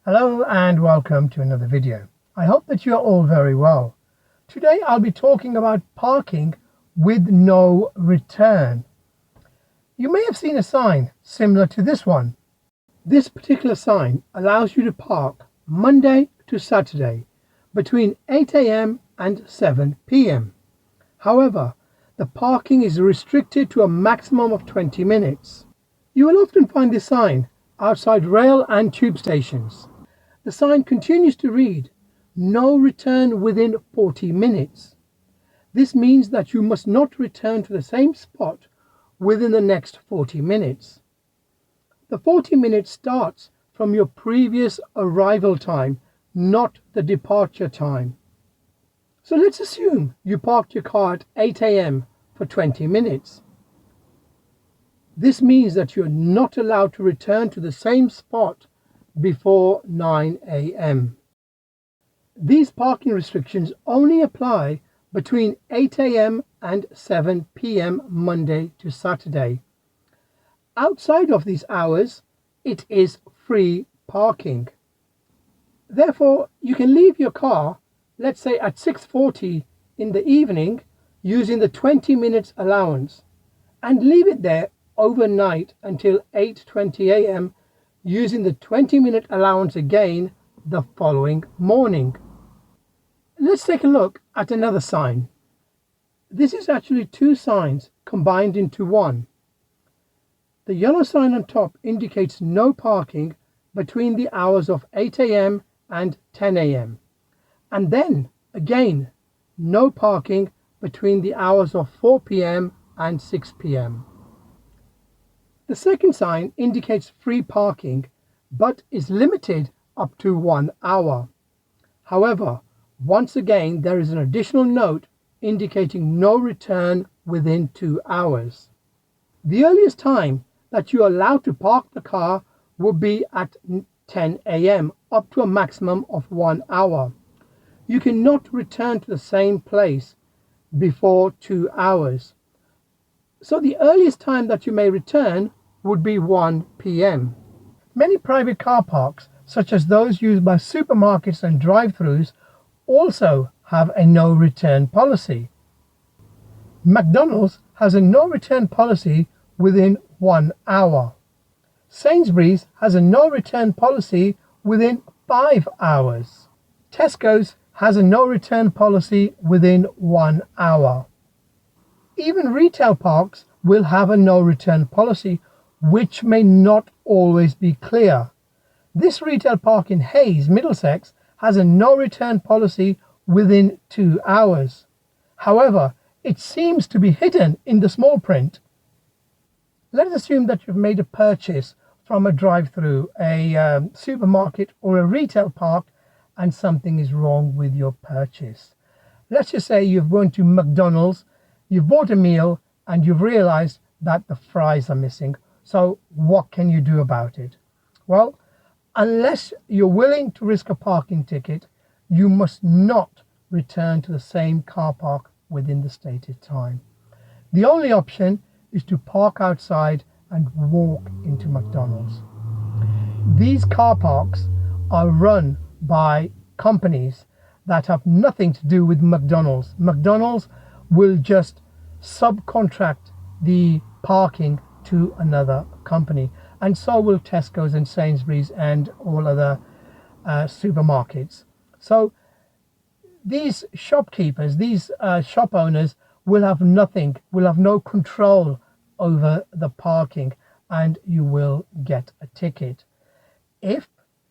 Hello and welcome to another video. I hope that you are all very well. Today I'll be talking about parking with no return. You may have seen a sign similar to this one. This particular sign allows you to park Monday to Saturday between 8 a.m. and 7 p.m. However, the parking is restricted to a maximum of 20 minutes. You will often find this sign outside rail and tube stations. The sign continues to read, "No return within 40 minutes. This means that you must not return to the same spot within the next 40 minutes. The 40 minutes starts from your previous arrival time, not the departure time. So let's assume you parked your car at 8 a.m. for 20 minutes. This means that you're not allowed to return to the same spot before 9 a.m. These parking restrictions only apply between 8 a.m. and 7 p.m. Monday to Saturday. Outside of these hours, it is free parking. Therefore, you can leave your car, let's say at 6:40 in the evening, using the 20 minutes allowance, and leave it there overnight until 8:20 a.m. using the 20-minute allowance again the following morning. Let's take a look at another sign. This is actually two signs combined into one. The yellow sign on top indicates no parking between the hours of 8 a.m. and 10 a.m. and then again no parking between the hours of 4 p.m. and 6 p.m. The second sign indicates free parking, but is limited up to 1 hour. However, once again, there is an additional note indicating no return within 2 hours. The earliest time that you are allowed to park the car would be at 10 a.m. up to a maximum of 1 hour. You cannot return to the same place before 2 hours. So the earliest time that you may return would be 1 p.m. Many private car parks, such as those used by supermarkets and drive-thrus, also have a no return policy. McDonald's has a no return policy within 1 hour. Sainsbury's has a no return policy within 5 hours. Tesco's has a no return policy within 1 hour. Even retail parks will have a no return policy, which may not always be clear. This retail park in Hayes, Middlesex, has a no return policy within 2 hours. However, it seems to be hidden in the small print. Let us assume that you've made a purchase from a drive-thru, a supermarket or a retail park, and something is wrong with your purchase. Let's just say you've gone to McDonald's, you've bought a meal, and you've realized that the fries are missing. So what can you do about it? Well, unless you're willing to risk a parking ticket, you must not return to the same car park within the stated time. The only option is to park outside and walk into McDonald's. These car parks are run by companies that have nothing to do with McDonald's. McDonald's will just subcontract the parking to another company, and so will Tesco's and Sainsbury's and all other supermarkets. So these shopkeepers, these shop owners will have no control over the parking, and you will get a ticket. If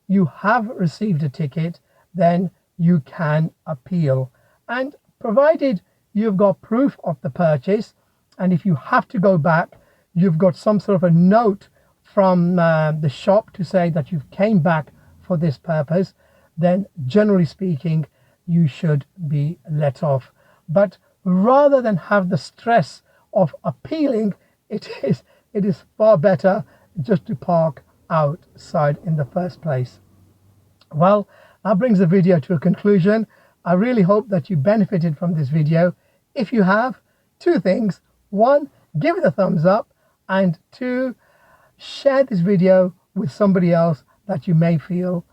you have received a ticket, then you can appeal, and provided you've got proof of the purchase, and if you have to go back, you've got some sort of a note from the shop to say that you've came back for this purpose, then generally speaking, you should be let off. But rather than have the stress of appealing, it is far better just to park outside in the first place. Well, that brings the video to a conclusion. I really hope that you benefited from this video. If you have, two things: one, give it a thumbs up, and two, share this video with somebody else that you may feel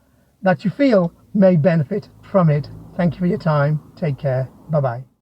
that you feel may benefit from it. Thank you for your time. Take care. Bye bye.